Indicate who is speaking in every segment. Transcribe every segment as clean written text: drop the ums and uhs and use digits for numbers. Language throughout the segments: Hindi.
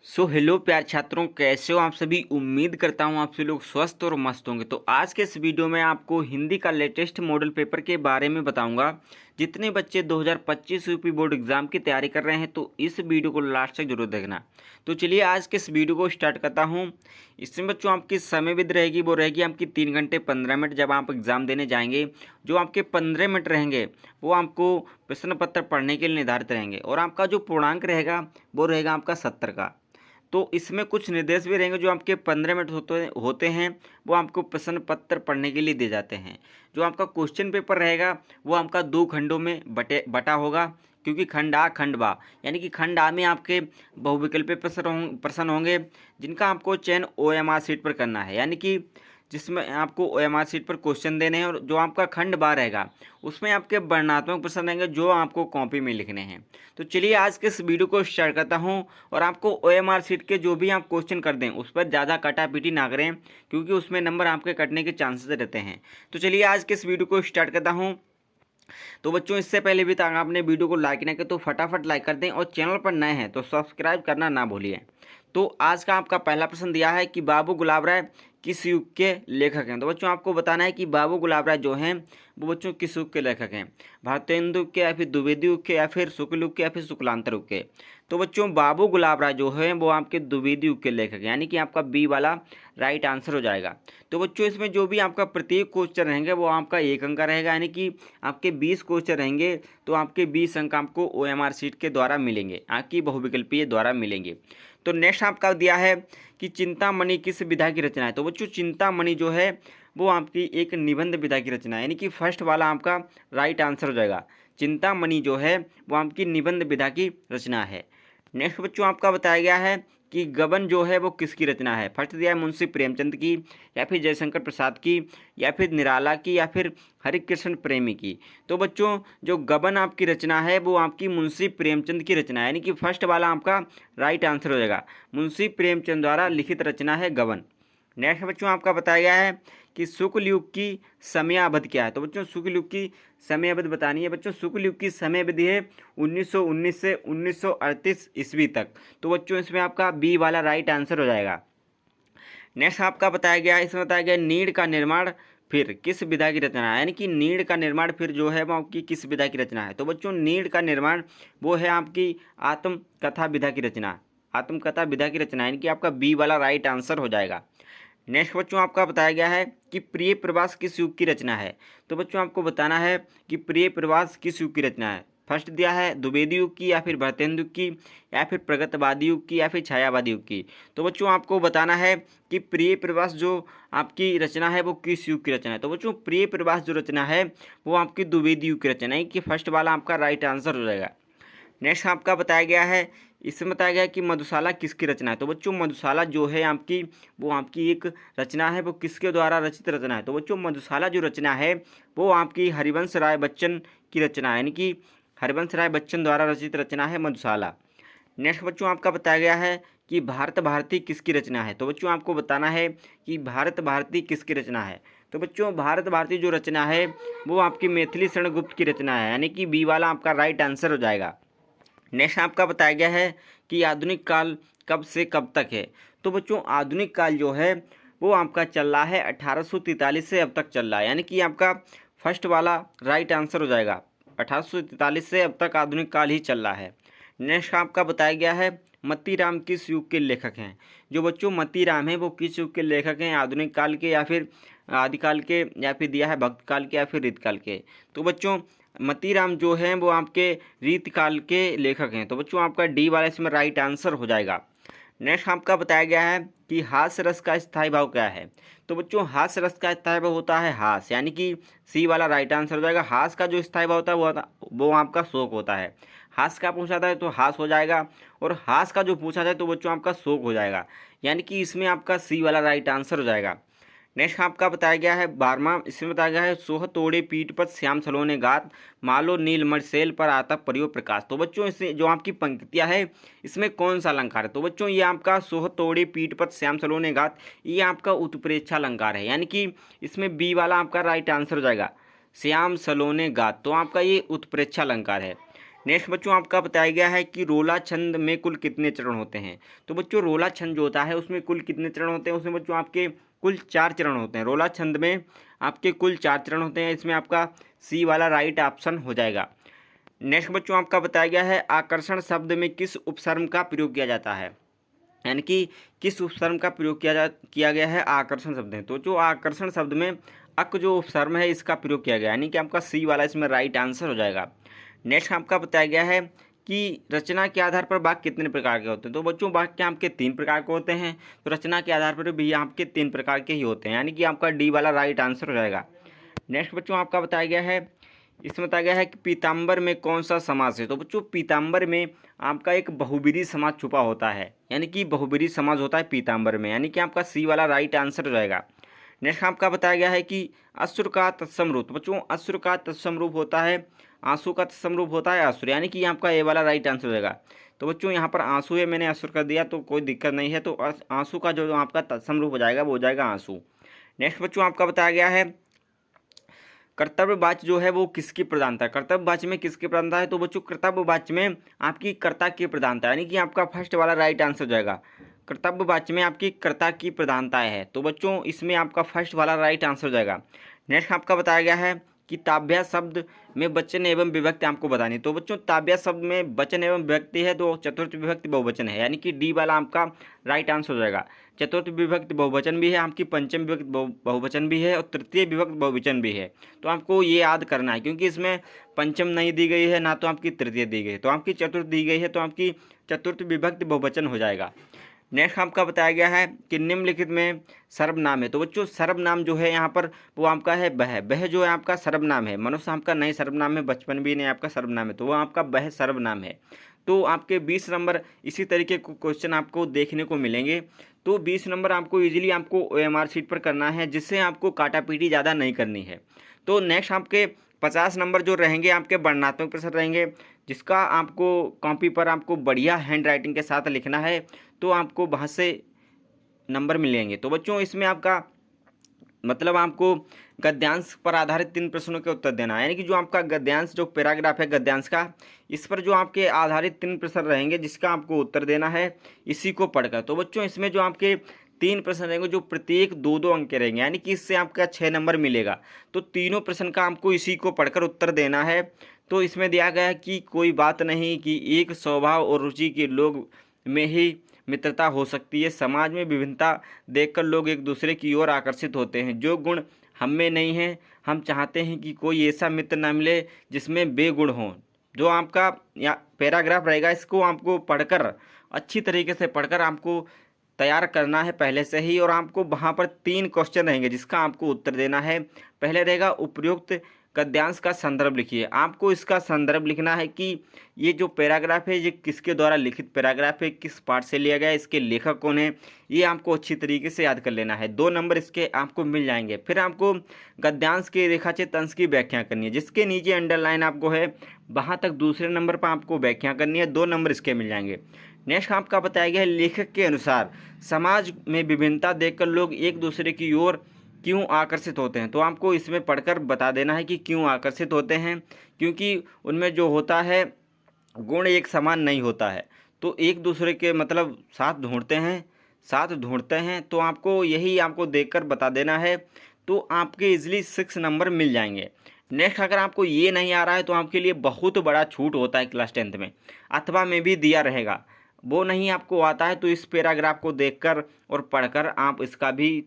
Speaker 1: हेलो प्यार छात्रों, कैसे हो आप सभी। उम्मीद करता हूँ आप सभी लोग स्वस्थ और मस्त होंगे। तो आज के इस वीडियो में आपको हिंदी का लेटेस्ट मॉडल पेपर के बारे में बताऊंगा। जितने बच्चे 2025 यूपी बोर्ड एग्जाम की तैयारी कर रहे हैं तो इस वीडियो को लास्ट तक जरूर देखना। तो चलिए आज के इस वीडियो को स्टार्ट करता हूँ। इसमें बच्चों आपकी समय विधि रहेगी, वो रहेगी आपकी 3 घंटे 15 मिनट। जब आप एग्जाम देने जाएंगे, जो आपके 15 मिनट रहेंगे वो आपको प्रश्न पत्र पढ़ने के लिए निर्धारित रहेंगे, और आपका जो पूर्णांक रहेगा वो रहेगा आपका 70 का। तो इसमें कुछ निर्देश भी रहेंगे जो आपके 15 मिनट होते हैं, वो आपको प्रश्न पत्र पढ़ने के लिए दिए जाते हैं। जो आपका क्वेश्चन पेपर रहेगा वो आपका 2 खंडों में बटा होगा, क्योंकि खंड आ खंड बा, यानी कि खंड आ में आपके बहुविकल्पीय प्रश्न होंगे, जिनका आपको चयन OMR सीट पर करना है, यानी कि जिसमें आपको OMR सीट पर क्वेश्चन देने हैं। और जो आपका खंड बा रहेगा उसमें आपके वर्णनात्मक प्रश्न रहेंगे जो आपको कॉपी में लिखने हैं। तो चलिए आज के इस वीडियो को स्टार्ट करता हूं। और आपको OMR सीट के जो भी आप क्वेश्चन कर दें उस पर ज़्यादा कटापीटी ना करें, क्योंकि उसमें नंबर आपके कटने के चांसेस रहते हैं। तो चलिए आज के इस वीडियो को स्टार्ट करता हूँ। तो बच्चों इससे पहले भी तक आपने वीडियो को लाइक ना किया तो फटाफट लाइक कर दें, और चैनल पर नए हैं तो सब्सक्राइब करना ना भूलिए। तो आज का आपका पहला प्रश्न दिया है कि बाबू गुलाब राय किस युग के लेखक हैं। तो बच्चों आपको बताना है कि बाबू गुलाब राय जो हैं वो बच्चों किस युग के लेखक हैं, भारतेंदु युग के, या फिर द्विवेदी युग के, या फिर शुक्ल युग के, या फिर शुक्लांतर युग के। तो बच्चों बाबू गुलाब राय जो है वो आपके द्विवेदी युग के लेखक हैं, यानी कि आपका बी वाला राइट आंसर हो जाएगा। तो बच्चों इसमें जो भी आपका प्रत्येक क्वेश्चन रहेंगे वो आपका 1 अंक का रहेगा, यानी कि आपके 20 क्वेश्चन रहेंगे तो आपके 20 अंक आपको OMR सीट के द्वारा मिलेंगे, आपकी बहुविकल्पीय द्वारा मिलेंगे। तो नेक्स्ट आपका दिया है कि चिंतामणि किस विधा की रचना है। तो बच्चों चिंतामणि जो है वो आपकी एक निबंध विधा की रचना है, यानी कि फर्स्ट वाला आपका राइट आंसर हो जाएगा। चिंतामणि जो है वो आपकी निबंध विधा की रचना है। नेक्स्ट बच्चों आपका बताया गया है कि गबन जो है वो किसकी रचना है। फर्स्ट दिया है मुंशी प्रेमचंद की, या फिर जयशंकर प्रसाद की, या फिर निराला की, या फिर हरिकृष्ण प्रेमी की। तो बच्चों जो गबन आपकी रचना है वो आपकी मुंशी प्रेमचंद की रचना है, यानी कि फर्स्ट वाला आपका राइट आंसर हो जाएगा। मुंशी प्रेमचंद द्वारा लिखित रचना है गबन। नेक्स्ट बच्चों आपका बताया गया है कि शुक्ल युग की समयावधि क्या है। तो बच्चों शुक्ल युग की समयावधि बतानी है। बच्चों शुक्ल युग की समयावधि है 1919 से 1938 ईस्वी तक। तो बच्चों इसमें आपका बी वाला राइट आंसर हो जाएगा। नेक्स्ट आपका बताया गया है, इसमें बताया गया नीड़ का निर्माण फिर किस विधा की रचना है, यानी कि नीड़ का निर्माण फिर जो है वो आपकी किस विधा की रचना है। तो बच्चों नीड़ का निर्माण वो है आपकी आत्मकथा विधा की रचना, आत्मकथा विधा की रचना, यानी कि आपका बी वाला राइट आंसर हो जाएगा। नेक्स्ट बच्चों आपका बताया गया है कि प्रिय प्रवास किस युग की रचना है। तो बच्चों आपको बताना है कि प्रिय प्रवास किस युग की रचना है। फर्स्ट दिया है द्विवेदी युग की, या फिर भारतेंदु युग की, या फिर प्रगतवादी युग की, या फिर छायावादी युग की। तो बच्चों आपको बताना है कि प्रिय प्रवास जो आपकी रचना है वो किस युग की रचना है। तो बच्चों प्रिय प्रवास जो रचना है वो आपकी द्विवेदी युग की रचना है, कि फर्स्ट वाला आपका राइट आंसर हो जाएगा। नेक्स्ट आपका बताया गया है, इसमें बताया गया है कि मधुशाला किसकी रचना है। तो बच्चों मधुशाला जो है आपकी वो आपकी एक रचना है, वो किसके द्वारा रचित रचना है। तो बच्चों मधुशाला जो रचना है वो आपकी हरिवंश राय बच्चन की रचना है, यानी कि हरिवंश राय बच्चन द्वारा रचित रचना है मधुशाला। नेक्स्ट बच्चों आपका बताया गया है कि भारत भारती किसकी रचना है। तो बच्चों आपको बताना है कि भारत भारती किसकी रचना है। तो बच्चों भारत भारती जो रचना है वो आपकी मैथिली शरण गुप्त की रचना है, यानी कि बी वाला आपका राइट आंसर हो जाएगा। नेक्स्ट आपका बताया गया है कि आधुनिक काल कब से कब तक है। तो बच्चों आधुनिक काल जो है वो आपका चल रहा है 1843 से अब तक चल रहा है, यानी कि आपका फर्स्ट वाला राइट आंसर हो जाएगा। 1843 से अब तक आधुनिक काल ही चल रहा है। नेक्स्ट आपका बताया गया है मतीराम किस युग के लेखक हैं। जो बच्चों मतीराम है वो किस युग के लेखक हैं, आधुनिक काल के, या फिर आदिकाल के, या फिर दिया है भक्त काल के, या फिर रीतकाल के। तो बच्चों मतीराम जो हैं वो आपके रीतकाल के लेखक हैं। तो बच्चों आपका डी वाला इसमें राइट आंसर हो जाएगा। नेक्स्ट आपका बताया गया है कि हास्य रस का स्थायी भाव क्या है। तो बच्चों हास्य रस का स्थायी भाव होता है हास, यानी कि सी वाला राइट आंसर हो जाएगा। हास का जो स्थायी भाव होता है वो आपका शोक होता है। हास का पूछा था तो हास हो जाएगा, और हास का जो पूछा जाए तो बच्चों आपका शोक हो जाएगा, यानी कि इसमें आपका सी वाला राइट आंसर हो जाएगा। नेक्स्ट आपका बताया गया है 12वां, इसमें बताया गया है सोह तोड़े पीठ पर श्याम सलोने गात, मालो नील मरसेल पर आता परियो प्रकाश। तो बच्चों इससे जो आपकी पंक्तियां है इसमें कौन सा अलंकार है। तो बच्चों ये आपका सोह तोड़े पीठ पर श्याम सलोने गात, ये आपका उत्प्रेक्षा अलंकार है, यानी कि इसमें बी वाला आपका राइट आंसर हो जाएगा, श्याम सलोने गात। तो आपका ये उत्प्रेक्षा अलंकार है। नेक्स्ट बच्चों आपका बताया गया है कि रोला छंद में कुल कितने चरण होते हैं। तो बच्चों रोला छंद जो होता है उसमें कुल कितने चरण होते हैं, उसमें बच्चों आपके कुल 4 चरण होते हैं। रोला छंद में आपके कुल 4 चरण होते हैं। इसमें आपका सी वाला राइट ऑप्शन हो जाएगा। नेक्स्ट बच्चों आपका बताया गया है आकर्षण शब्द में किस उपसर्ग का प्रयोग किया जाता है, यानी कि किस उपसर्ग का प्रयोग किया गया है आकर्षण शब्द में। तो जो आकर्षण शब्द में अक जो उपसर्ग है इसका प्रयोग किया गया, यानी कि आपका सी वाला इसमें राइट आंसर हो जाएगा। नेक्स्ट आपका बताया गया है कि रचना के आधार पर वाक्य कितने प्रकार के होते हैं। तो बच्चों वाक्य आपके 3 प्रकार के होते हैं। तो रचना के आधार पर भी आपके 3 प्रकार के ही होते हैं, यानी कि आपका डी वाला राइट आंसर हो जाएगा। नेक्स्ट बच्चों आपका बताया गया है, इसमें बताया गया है कि पीताम्बर में कौन सा समास है। तो बच्चों पीताम्बर में आपका एक बहुब्रीहि समास छुपा होता है, यानी कि बहुब्रीहि समास होता है पीताम्बर में, यानी कि आपका सी वाला राइट आंसर हो जाएगा। नेक्स्ट आपका बताया गया है कि असुर का तत्सम रूप। तो बच्चों असुर का तत्सम रूप होता है, आंसू का तत्सम रूप होता है असुर, यानी कि आपका ए वाला राइट आंसर हो जाएगा। तो बच्चों यहाँ पर आंसू है, मैंने असुर कर दिया तो कोई दिक्कत नहीं है। तो आंसू का जो आपका तत्सम रूप हो जाएगा वो हो जाएगा आंसू। नेक्स्ट बच्चों आपका बताया गया है कर्तव्यवाच्य जो है वो किसकी प्रधानता है। कर्तव्यवाच्य में किसकी प्रधानता है। तो बच्चों कर्तव्यवाच्य में आपकी कर्ता की प्रधानता, यानी कि आपका फर्स्ट वाला राइट आंसर हो जाएगा। कर्तव्यवाच्य में आपकी कर्ता की प्रधानता है, तो बच्चों इसमें आपका फर्स्ट वाला राइट आंसर हो जाएगा। नेक्स्ट आपका बताया गया है कि ताभ्या शब्द में वचन एवं विभक्ति आपको बतानी। तो बच्चों ताभ्या शब्द में वचन एवं विभक्ति है तो चतुर्थ विभक्ति बहुवचन है, यानी कि डी वाला आपका राइट आंसर हो जाएगा। चतुर्थ विभक्ति बहुवचन भी है, आपकी पंचम विभक्ति बहुवचन भी है और तृतीय विभक्ति बहुवचन भी है। तो आपको ये याद करना है, क्योंकि इसमें पंचम नहीं दी गई है ना तो आपकी तृतीय दी गई है, तो आपकी चतुर्थ दी गई है, तो आपकी चतुर्थ विभक्ति बहुवचन हो जाएगा। नेक्स्ट आपका बताया गया है कि निम्नलिखित में सर्वनाम है। तो बच्चों सर्वनाम जो है यहाँ पर वो आपका है बह। बह जो है आपका सर्वनाम है। मनुष्य आपका नहीं सर्वनाम है, बचपन भी नहीं आपका सर्वनाम है, तो वो आपका बह सर्वनाम है। तो आपके 20 नंबर इसी तरीके को क्वेश्चन आपको देखने को मिलेंगे। तो 20 नंबर आपको इजीली आपको OMR शीट पर करना है, जिससे आपको काटापीटी ज़्यादा नहीं करनी है। तो नेक्स्ट आपके 50 नंबर जो रहेंगे आपके वर्णनात्मक प्रश्न रहेंगे, जिसका आपको कॉपी पर आपको बढ़िया हैंड राइटिंग के साथ लिखना है, तो आपको वहाँ से नंबर मिलेंगे। तो बच्चों इसमें आपका मतलब आपको गद्यांश पर आधारित 3 प्रश्नों के उत्तर देना है, यानी कि जो आपका गद्यांश जो पैराग्राफ है गद्यांश का, इस पर जो आपके आधारित 3 प्रश्न रहेंगे जिसका आपको उत्तर देना है इसी को पढ़कर। तो बच्चों इसमें जो आपके 3 प्रश्न रहेंगे जो प्रत्येक 2-2 अंक के रहेंगे, यानी कि इससे आपका 6 नंबर मिलेगा। तो तीनों प्रश्न का आपको इसी को पढ़कर उत्तर देना है। तो इसमें दिया गया है कि कोई बात नहीं कि एक स्वभाव और रुचि के लोग में ही मित्रता हो सकती है। समाज में विभिन्नता देखकर लोग एक दूसरे की ओर आकर्षित होते हैं। जो गुण हम में नहीं है, हम चाहते हैं कि कोई ऐसा मित्र न मिले जिसमें बेगुण हों। जो आपका या पैराग्राफ रहेगा इसको आपको पढ़कर अच्छी तरीके से पढ़कर आपको तैयार करना है पहले से ही, और आपको वहाँ पर 3 क्वेश्चन रहेंगे जिसका आपको उत्तर देना है। पहले रहेगा उपयुक्त गद्यांश का संदर्भ लिखिए। आपको इसका संदर्भ लिखना है कि ये जो पैराग्राफ है ये किसके द्वारा लिखित पैराग्राफ है, किस पाठ से लिया गया है, इसके लेखक कौन है, ये आपको अच्छी तरीके से याद कर लेना है। 2 नंबर इसके आपको मिल जाएंगे। फिर आपको गद्यांश के रेखाचित्र अंश की व्याख्या करनी है, जिसके नीचे अंडरलाइन आपको है वहाँ तक दूसरे नंबर पर आपको व्याख्या करनी है। 2 नंबर इसके मिल जाएंगे। नेक्स्ट आपका बताया गया है लेखक के अनुसार समाज में विभिन्नता देखकर लोग एक दूसरे की ओर क्यों आकर्षित होते हैं। तो आपको इसमें पढ़कर बता देना है कि क्यों आकर्षित होते हैं, क्योंकि उनमें जो होता है गुण एक समान नहीं होता है, तो एक दूसरे के मतलब साथ ढूंढते हैं। तो आपको यही आपको देखकर बता देना है, तो आपके इजीली 6 नंबर मिल जाएंगे। नेक्स्ट अगर आपको ये नहीं आ रहा है तो आपके लिए बहुत बड़ा छूट होता है क्लास 10th में, अथवा में भी दिया रहेगा। वो नहीं आपको आता है तो इस पैराग्राफ को देखकर और पढ़कर आप इसका भी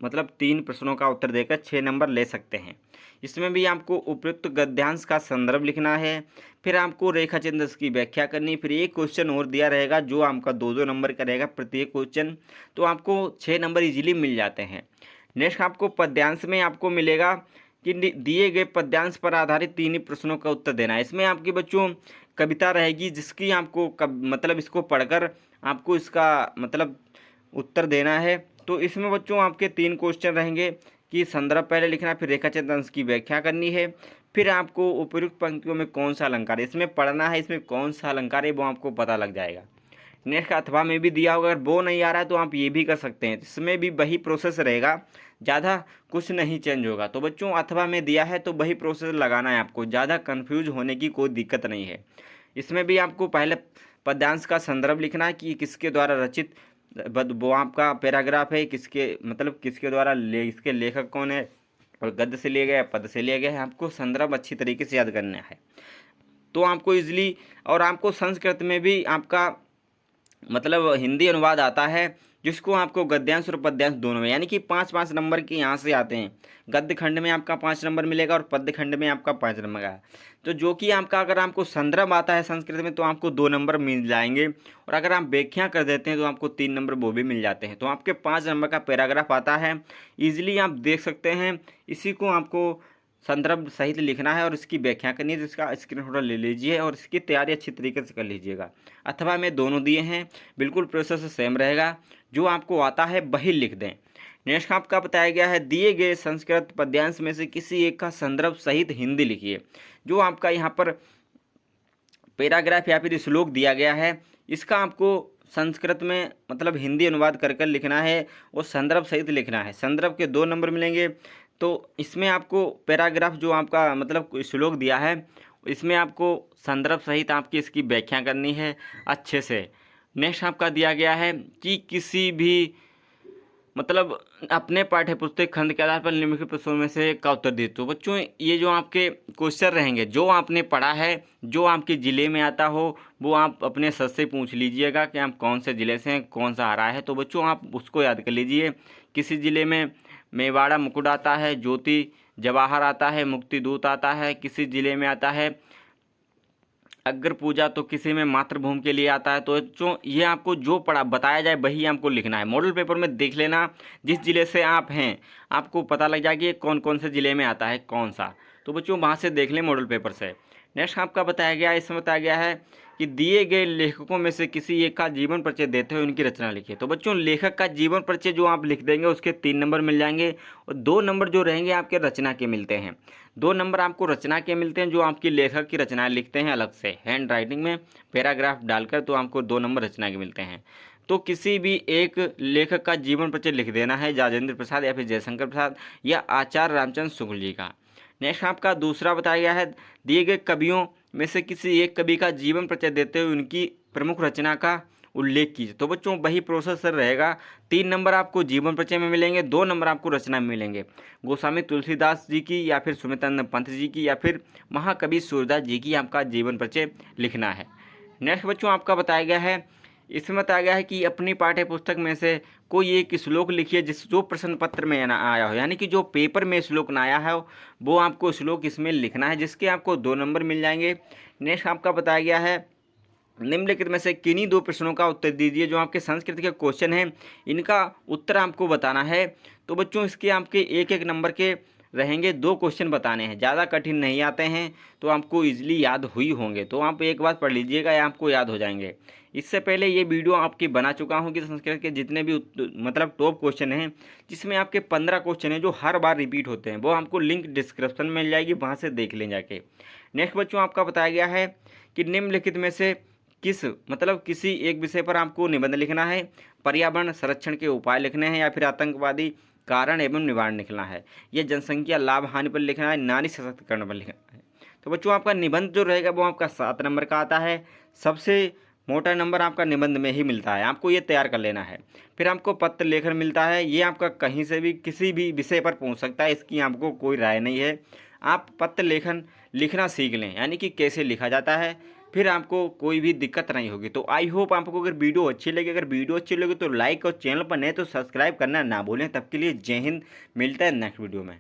Speaker 1: मतलब 3 प्रश्नों का उत्तर देकर 6 नंबर ले सकते हैं। इसमें भी आपको उपयुक्त गद्यांश का संदर्भ लिखना है, फिर आपको रेखाचित्र की व्याख्या करनी, फिर एक क्वेश्चन और दिया रहेगा जो आपका 2-2 नंबर का रहेगा प्रत्येक क्वेश्चन, तो आपको 6 नंबर इजीली मिल जाते हैं। नेक्स्ट आपको पद्यांश में आपको मिलेगा कि दिए गए पद्यांश पर आधारित 3 ही प्रश्नों का उत्तर देना है। इसमें आपके बच्चों कविता रहेगी जिसकी आपको मतलब इसको पढ़कर आपको इसका मतलब उत्तर देना है। तो इसमें बच्चों आपके 3 क्वेश्चन रहेंगे कि संदर्भ पहले लिखना, फिर रेखाचित्र अंश की व्याख्या करनी है, फिर आपको उपयुक्त पंक्तियों में कौन सा अलंकार है इसमें पढ़ना है, इसमें कौन सा अलंकार है वो आपको पता लग जाएगा। नेक्स्ट अथवा में भी दिया होगा, अगर वो नहीं आ रहा है तो आप ये भी कर सकते हैं, इसमें भी वही प्रोसेस रहेगा, ज़्यादा कुछ नहीं चेंज होगा। तो बच्चों अथवा में दिया है तो वही प्रोसेस लगाना है आपको, ज़्यादा कन्फ्यूज होने की कोई दिक्कत नहीं है। इसमें भी आपको पहले पद्यांश का संदर्भ लिखना है कि किसके द्वारा रचित वो आपका पैराग्राफ है, किसके मतलब किसके द्वारा इसके लेखक कौन है, और गद्य से लिया गया है, पद से लिया गया है। आपको संदर्भ अच्छी तरीके से याद करना है तो आपको इजली। और आपको संस्कृत में भी आपका मतलब हिंदी अनुवाद आता है, जिसको आपको गद्यांश और पद्यांश दोनों में, यानी कि 5-5 नंबर के यहाँ से आते हैं। गद्य खंड में आपका 5 नंबर मिलेगा और पद्य खंड में आपका 5 नंबर का। तो जो कि आपका अगर आपको संदर्भ आता है संस्कृत में तो आपको 2 नंबर मिल जाएंगे, और अगर आप व्याख्या कर देते हैं तो आपको 3 नंबर वो भी मिल जाते हैं। तो आपके 5 नंबर का पैराग्राफ आता है, ईजिली आप देख सकते हैं। इसी को आपको संदर्भ सहित लिखना है और इसकी व्याख्या करनी है, तो इसका स्क्रीनशॉट ले लीजिए और इसकी तैयारी अच्छी तरीके से कर लीजिएगा। अथवा मैं दोनों दिए हैं, बिल्कुल प्रोसेस सेम रहेगा, जो आपको आता है वही लिख दें। नेक्स्ट आपका बताया गया है, दिए गए संस्कृत पद्यांश में से किसी एक का संदर्भ सहित हिंदी लिखिए। जो आपका यहाँ पर पैराग्राफ या फिर श्लोक दिया गया है, इसका आपको संस्कृत में मतलब हिंदी अनुवाद कर कर लिखना है और संदर्भ सहित लिखना है। संदर्भ के 2 नंबर मिलेंगे। तो इसमें आपको पैराग्राफ जो आपका मतलब श्लोक दिया है, इसमें आपको संदर्भ सहित आपकी इसकी व्याख्या करनी है अच्छे से। नेक्स्ट आपका दिया गया है कि किसी भी मतलब अपने पाठ्य पुस्तक खंड के आधार पर निम्नलिखित प्रश्नों में से का उत्तर दे। तो बच्चों ये जो आपके क्वेश्चन रहेंगे, जो आपने पढ़ा है, जो आपके ज़िले में आता हो, वो आप अपने सर से पूछ लीजिएगा कि आप कौन से ज़िले से हैं, कौन सा आ रहा है। तो बच्चों आप उसको याद कर लीजिए। किसी ज़िले में मेवाड़ा मुकुट आता है, ज्योति जवाहर आता है, मुक्ति दूत आता है, किसी ज़िले में आता है अग्र पूजा, तो किसी में मातृभूमि के लिए आता है। तो जो ये आपको जो पढ़ा बताया जाए वही आपको लिखना है। मॉडल पेपर में देख लेना, जिस ज़िले से आप हैं आपको पता लग जाएगा कि कौन कौन से ज़िले में आता है कौन सा। तो बच्चों वहाँ से देख लें मॉडल पेपर से। नेक्स्ट आपका बताया गया, इसमें बताया गया है कि दिए गए लेखकों में से किसी एक का जीवन परिचय देते हुए उनकी रचना लिखिए। तो बच्चों लेखक का जीवन परिचय जो आप लिख देंगे उसके 3 नंबर मिल जाएंगे, और 2 नंबर जो रहेंगे आपके रचना के मिलते हैं। 2 नंबर आपको रचना के मिलते हैं, जो आपकी लेखक की रचनाएं लिखते हैं अलग से हैंड राइटिंग में पैराग्राफ डालकर, तो आपको 2 नंबर रचना के मिलते हैं। तो किसी भी एक लेखक का जीवन परिचय लिख देना है, राजेंद्र प्रसाद या फिर जयशंकर प्रसाद या आचार्य रामचंद्र शुक्ल जी का। नेक्स्ट आपका दूसरा बताया गया है, दिए गए कवियों में से किसी एक कवि का जीवन परिचय देते हुए उनकी प्रमुख रचना का उल्लेख कीजिए। तो बच्चों वही प्रोसेसर रहेगा। 3 नंबर आपको जीवन परिचय में मिलेंगे, 2 नंबर आपको रचना में मिलेंगे। गोस्वामी तुलसीदास जी की या फिर सुमित्रानंद पंत जी की या फिर महाकवि सूरदास जी की आपका जीवन परिचय लिखना है। नेक्स्ट बच्चों आपका बताया गया है, इसमें बताया गया है कि अपनी पाठ्य पुस्तक में से कोई एक श्लोक लिखिए जिस जो प्रश्न पत्र में ना आया हो, यानी कि जो पेपर में श्लोक ना आया है वो आपको श्लोक इसमें लिखना है, जिसके आपको 2 नंबर मिल जाएंगे। नेक्स्ट आपका बताया गया है, निम्नलिखित में से किन्हीं 2 प्रश्नों का उत्तर दीजिए। जो आपके संस्कृत के क्वेश्चन हैं इनका उत्तर आपको बताना है। तो बच्चों इसके आपके 1-1 नंबर के रहेंगे, 2 क्वेश्चन बताने हैं, ज़्यादा कठिन नहीं आते हैं, तो आपको इजीली याद हुई होंगे। तो आप एक बार पढ़ लीजिएगा या आपको याद हो जाएंगे। इससे पहले ये वीडियो आपकी बना चुका हूँ कि संस्कृत के जितने भी मतलब टॉप क्वेश्चन हैं, जिसमें आपके 15 क्वेश्चन हैं जो हर बार रिपीट होते हैं, वो आपको लिंक डिस्क्रिप्शन में मिल जाएगी, वहाँ से देख लें जाके। नेक्स्ट बच्चों आपका बताया गया है कि निम्नलिखित में से किसी एक विषय पर आपको निबंध लिखना है, पर्यावरण संरक्षण के उपाय लिखने हैं या फिर आतंकवादी कारण एवं निवारण लिखना है, यह जनसंख्या लाभ हानि पर लिखना है, नारी सशक्तिकरण पर लिखना है। तो बच्चों आपका निबंध जो रहेगा वो आपका 7 नंबर का आता है। सबसे मोटा नंबर आपका निबंध में ही मिलता है, आपको ये तैयार कर लेना है। फिर आपको पत्र लेखन मिलता है, ये आपका कहीं से भी किसी भी विषय पर पहुंच सकता है, इसकी आपको कोई राय नहीं है। आप पत्र लेखन लिखना सीख लें, यानी कि कैसे लिखा जाता है, फिर आपको कोई भी दिक्कत नहीं होगी। तो आई होप आपको अगर वीडियो अच्छी लगे, तो लाइक और चैनल पर नए तो सब्सक्राइब करना ना भूलें। तब के लिए जय हिंद, मिलता है नेक्स्ट वीडियो में।